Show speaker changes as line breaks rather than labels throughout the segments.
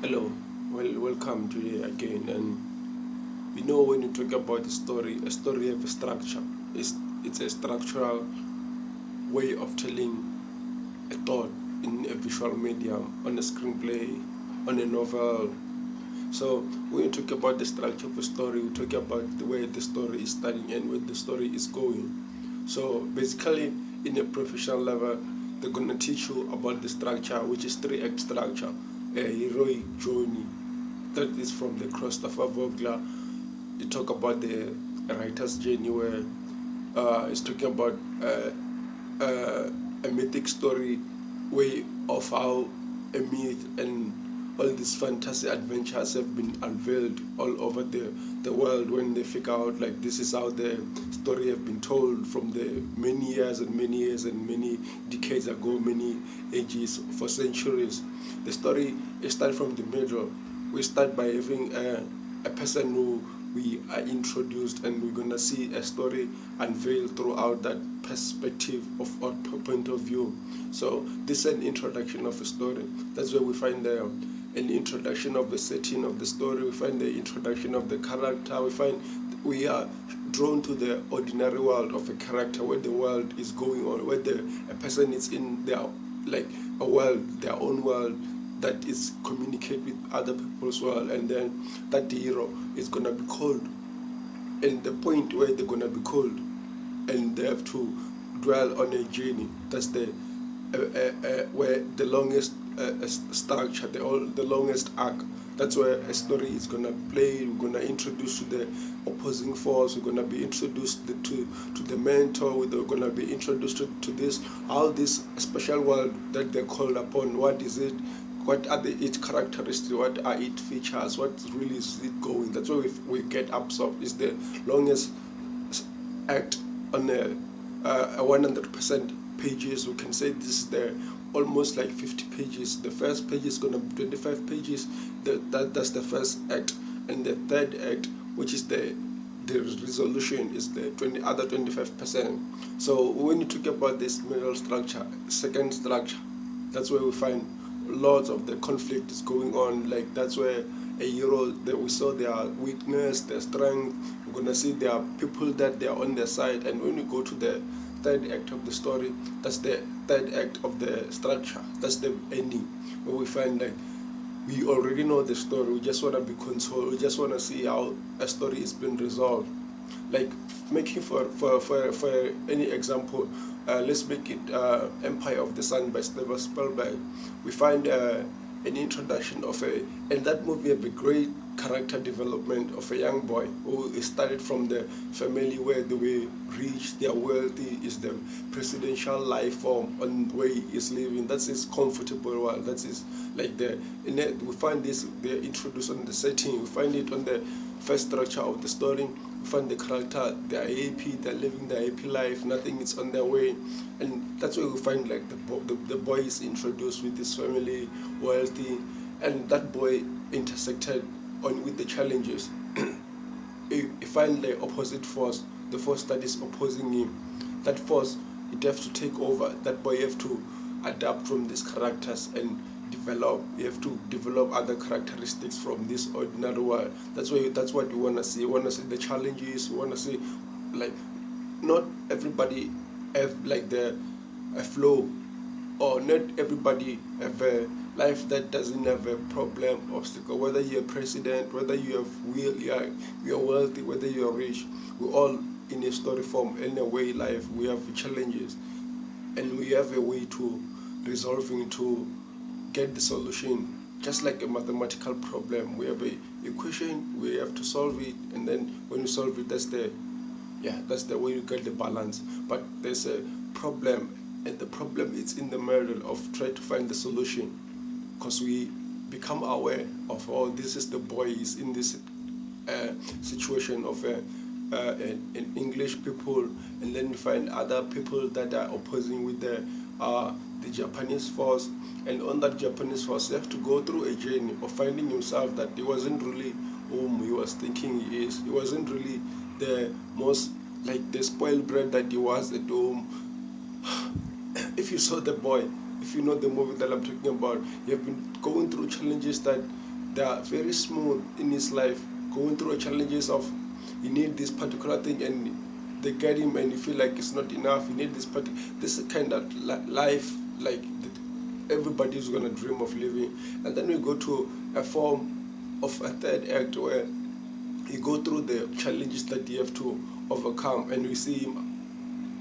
Hello, welcome today again. And we know when you talk about a story have a structure. It's a structural way of telling a thought in a visual medium, on a screenplay, on a novel. So when you talk about the structure of a story, we talk about the way the story is starting and where the story is going. So basically, in a professional level, they're gonna teach you about the structure, which is three-act structure, a heroic journey. That is from the Christopher Vogler. You talk about the writer's journey, where it's talking about uh, a mythic story way of how a myth and all these fantasy adventures have been unveiled all over the world, when they figure out like this is how the story have been told from the many years and many decades ago, many ages, for centuries. The story is start from the middle. We start by having a person who we are introduced, and we're gonna see a story unveiled throughout that perspective of our point of view. So this is an introduction of a story. That's where we find an introduction of the setting of the story. We find the introduction of the character. We are drawn to the ordinary world of a character, where the world is going on, where a person is in their like a world, their own world, that is communicate with other people's world, and then that hero is gonna be called, and the point where they're gonna be called, and they have to dwell on a journey. That's the where the longest structure, the longest arc. That's where a story is gonna play. We're gonna introduce to the opposing force. We're gonna be introduced to the mentor. We're gonna be introduced to this, how this special world that they're called upon. What is it? What are its characteristics? What are its features? What really is it going? That's where we get absorbed. It's the longest act on a 100% pages. We can say this is the almost like 50 pages. The first page is gonna be 25 pages. That's the first act, and the third act, which is the resolution, is the other 25%. So when you talk about this middle structure, second structure, that's where we find lots of the conflict is going on. Like that's where a hero, that we saw their weakness, their strength. We're gonna see there are people that they are on their side. And when you go to the third act of the story, that's the third act of the structure. That's the ending, where we find like we already know the story. We just wanna be consoled. We just wanna see how a story is being resolved. Like making for any example, let's make it Empire of the Sun by Steven Spielberg. We find an introduction of and that movie have a great character development of a young boy who started from the family where they were rich, they are wealthy, is the presidential life form on where he is living. That's his comfortable world. That's his like we find this, they're introduced on the setting. We find it on the first structure of the story. We find the character, they are happy, they're living their happy life, nothing is on their way. And that's where we find like the boy is introduced with his family, wealthy, and that boy intersected on with the challenges. You find the opposite force, the force that is opposing him. That force, it have to take over. That boy have to adapt from these characters and develop. You have to develop other characteristics from this ordinary world. That's what you wanna see. You wanna see the challenges. You wanna see like not everybody have like a flow, or not everybody have a life that doesn't have a problem, obstacle. Whether you're a president, whether you're wealthy, whether you're rich, we're all in a story form. In a way, life we have challenges, and we have a way to resolving to get the solution. Just like a mathematical problem, we have a equation, we have to solve it, and then when you solve it, that's the way you get the balance. But there's a problem, and the problem is in the middle of trying to find the solution, because we become aware of, oh, this is the boy is in this situation of an English people, and then we find other people that are opposing with the Japanese force. And on that Japanese force, you have to go through a journey of finding himself, that he wasn't really whom he was thinking he is. He wasn't really the most like the spoiled brat that he was at home. If you saw the boy, if you know the movie that I'm talking about, you have been going through challenges that they are very smooth in his life, going through challenges of you need this particular thing and they get him and you feel like it's not enough, you need this kind of life like everybody's gonna dream of living. And then we go to a form of a third act where you go through the challenges that you have to overcome, and we see him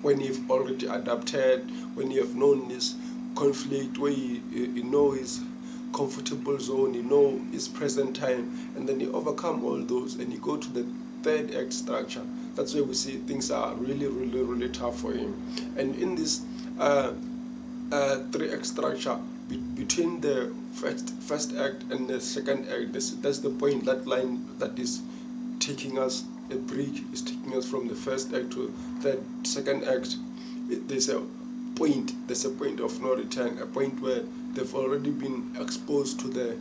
when you've already adapted, when you have known this conflict, where you know his comfortable zone, you know his present time, and then you overcome all those and you go to the third act structure. That's where we see things are really, really, really tough for him. And in this three act structure, between the first act and the second act, that's the point, that line that is taking us, a bridge is taking us from the first act to the second act. There's a point of no return, a point where they've already been exposed to the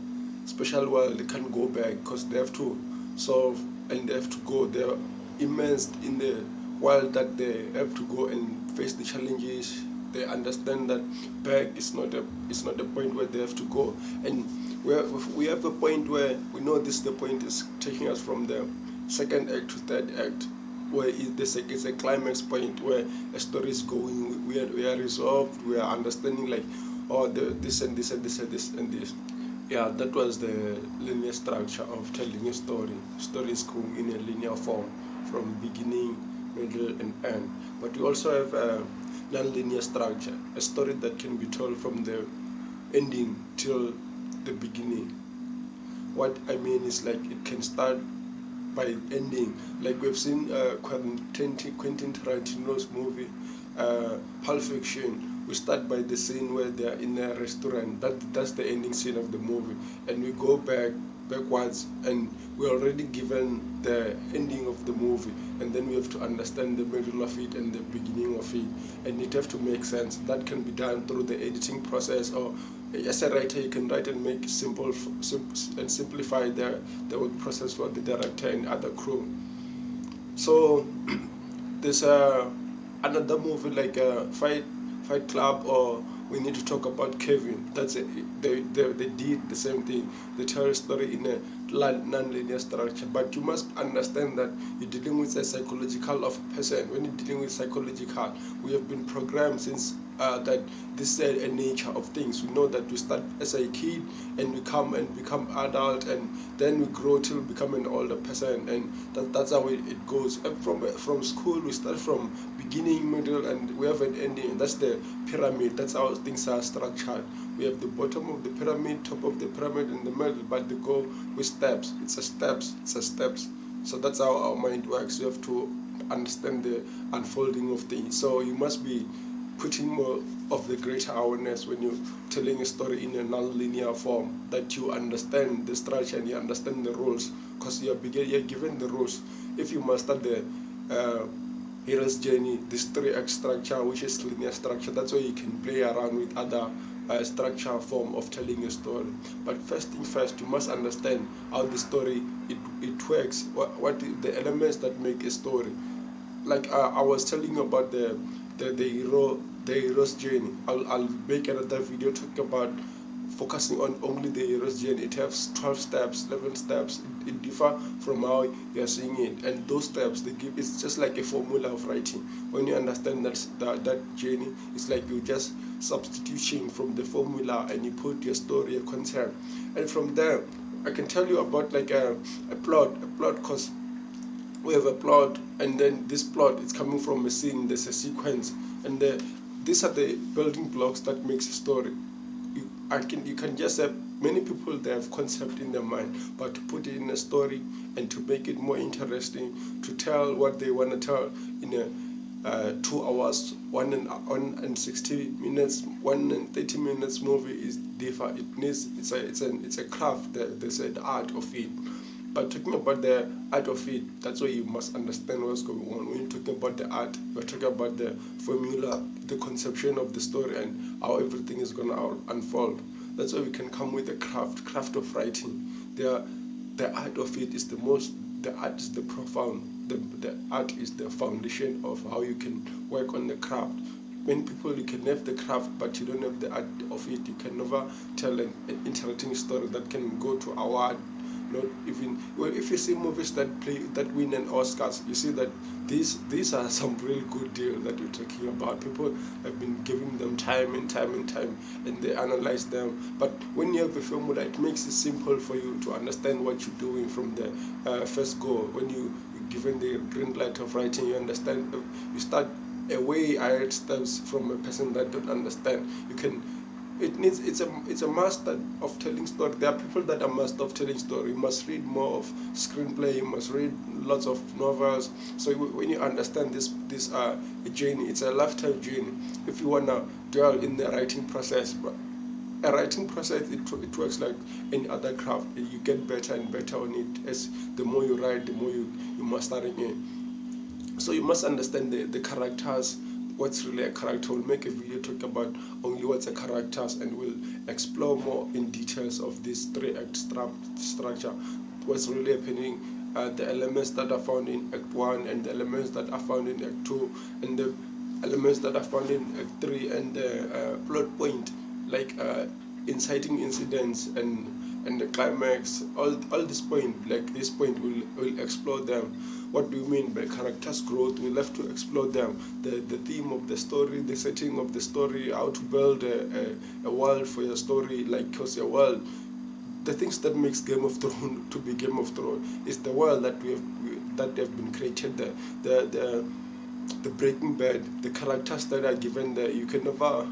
special world. They can't go back because they have to solve and they have to go. They're immersed in the world that they have to go and face the challenges. They understand that back is not a point where they have to go, and we have a point where we know the point is taking us from the second act to third act, where it's a climax point where a story is going. We are resolved. We are understanding like, oh, this and this and this and this and this. Yeah, that was the linear structure of telling a story. Stories go in a linear form from beginning, middle, and end. But we also have a non-linear structure, a story that can be told from the ending till the beginning. What I mean is like it can start by ending, like we've seen Quentin Tarantino's movie Pulp Fiction. We start by the scene where they are in a restaurant. That's the ending scene of the movie, and we go backwards, and we're already given the ending of the movie, and then we have to understand the middle of it and the beginning of it, and it have to make sense. That can be done through the editing process, or as a writer you can write and make simple and simplify the work process for the director and other crew. So there's another movie like Fight Club, or we need to talk about Kevin. That's it. They did the same thing. They tell a story in a non-linear structure, but you must understand that you're dealing with a psychological of a person. When you're dealing with psychological, we have been programmed since that this is a nature of things. We know that we start as a kid and we come and become adult, and then we grow till we become an older person, and that's how it goes. And from school we start from beginning, middle, and we have an ending. That's the pyramid. That's how things are structured. We have the bottom of the pyramid, top of the pyramid, and the middle, but they go with steps. It's a steps. So that's how our mind works. You have to understand the unfolding of things. So you must be putting more of the greater awareness when you're telling a story in a non-linear form, that you understand the structure and you understand the rules, because you're given the rules. If you master the hero's journey, this 3x structure, which is linear structure, that's why you can play around with other structure form of telling a story. But first thing first, you must understand how the story it works, what the elements that make a story. Like I was telling you about the hero's journey. I'll make another video talking about focusing on only the hero's journey. It has 12 steps, 11 steps. It differ from how you are seeing it, and those steps they give. It's just like a formula of writing. When you understand that journey, it's like you just substitution from the formula and you put your story, your concept, and from there I can tell you about like a plot, because we have a plot, and then this plot is coming from a scene. There's a sequence, and these are the building blocks that makes a story. You can just have many people, they have concept in their mind, but to put it in a story and to make it more interesting, to tell what they want to tell in a 2 hours, 1 and 60 minutes, 1 and 30 minutes movie is different. It needs it's a craft. There's an art of it. But talking about the art of it, that's why you must understand what's going on. When you're talking about the art, we're talking about the formula, the conception of the story, and how everything is going to unfold. That's why we can come with the craft of writing. The art of it is the art is the profound, the art is the foundation of how you can work on the craft. many people, you can have the craft but you don't have the art of it. You can never tell an interesting story that can go to award. Not even, well, if you see movies that win an Oscars, you see that these are some real good deals that you're talking about. People have been giving them time and time and time, and they analyze them. But when you have a formula, it makes it simple for you to understand what you're doing from the first go. When you given the green light of writing, you understand. You start a way ahead steps from a person that don't understand. You can. It's a master of telling story. There are people that are master of telling story. You must read more of screenplay. You must read lots of novels. So when you understand this journey, it's a lifetime journey. If you wanna dwell in the writing process, but a writing process, it works like any other craft. You get better and better on it. As the more you write, the more you mastering it. So you must understand the characters. What's really a character? We'll make a video talk about only what's a characters, and we'll explore more in details of this 3-act structure. What's really happening, the elements that are found in Act 1 and the elements that are found in Act 2 and the elements that are found in Act 3, and the plot point, like inciting incidents and the climax, all this point, like this point, we'll explore them. What do you mean by characters growth? We'll have to explore them. The theme of the story, the setting of the story, how to build a world for your story, like because your world, the things that makes Game of Thrones to be Game of Thrones is the world that they've been created there. The Breaking Bad, the characters that are given there. You can never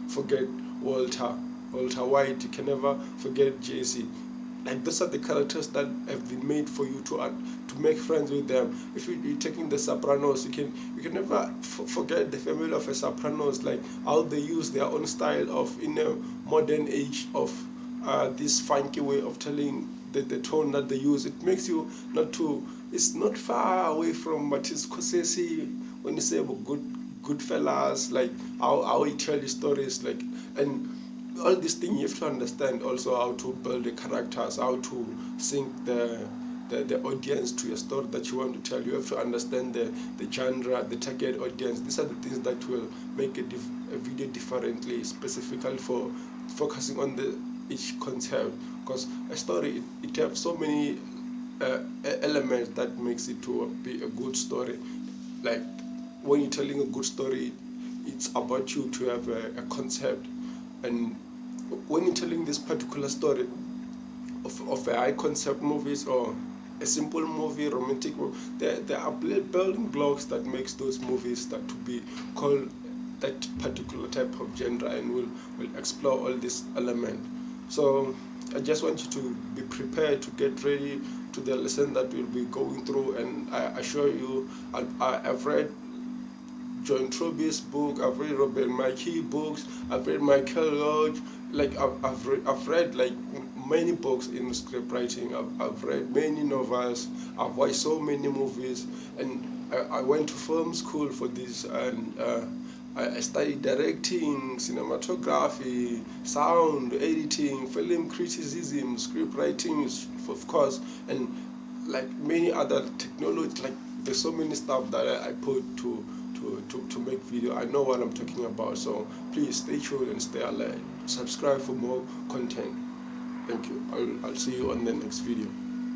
forget Walter White. You can never forget Jesse. Like those are the characters that have been made for you to make friends with them. If you're taking the Sopranos, you can never forget the family of a Sopranos, like how they use their own style of in a modern age of this funky way of telling the tone that they use. It makes you it's not far away from Martin Scorsese when you say about Goodfellas, like how he tells stories, like, and all these things you have to understand. Also how to build the characters, how to sync the audience to a story that you want to tell. You have to understand the genre, the target audience. These are the things that will make a video differently, specifically for focusing on each concept. Because a story, it has so many elements that makes it to be a good story. Like when you're telling a good story, it's about you to have a concept. And when you're telling this particular story of a high concept movies or a simple movie, romantic movie, there are building blocks that makes those movies that to be called that particular type of genre, and we'll explore all these elements. So I just want you to be prepared to get ready to the lesson that we'll be going through, and I assure you, I've read John Truby's book, I've read Robert McKee books, I've read Michael Lodge, like I've read like many books in script writing, I've read many novels, I've watched so many movies, and I went to film school for this, and I studied directing, cinematography, sound, editing, film criticism, script writing, of course, and like many other technology, like there's so many stuff that I put to make video. I know what I'm talking about, so please stay tuned and stay alert. Subscribe for more content. Thank you. I'll see you on the next video.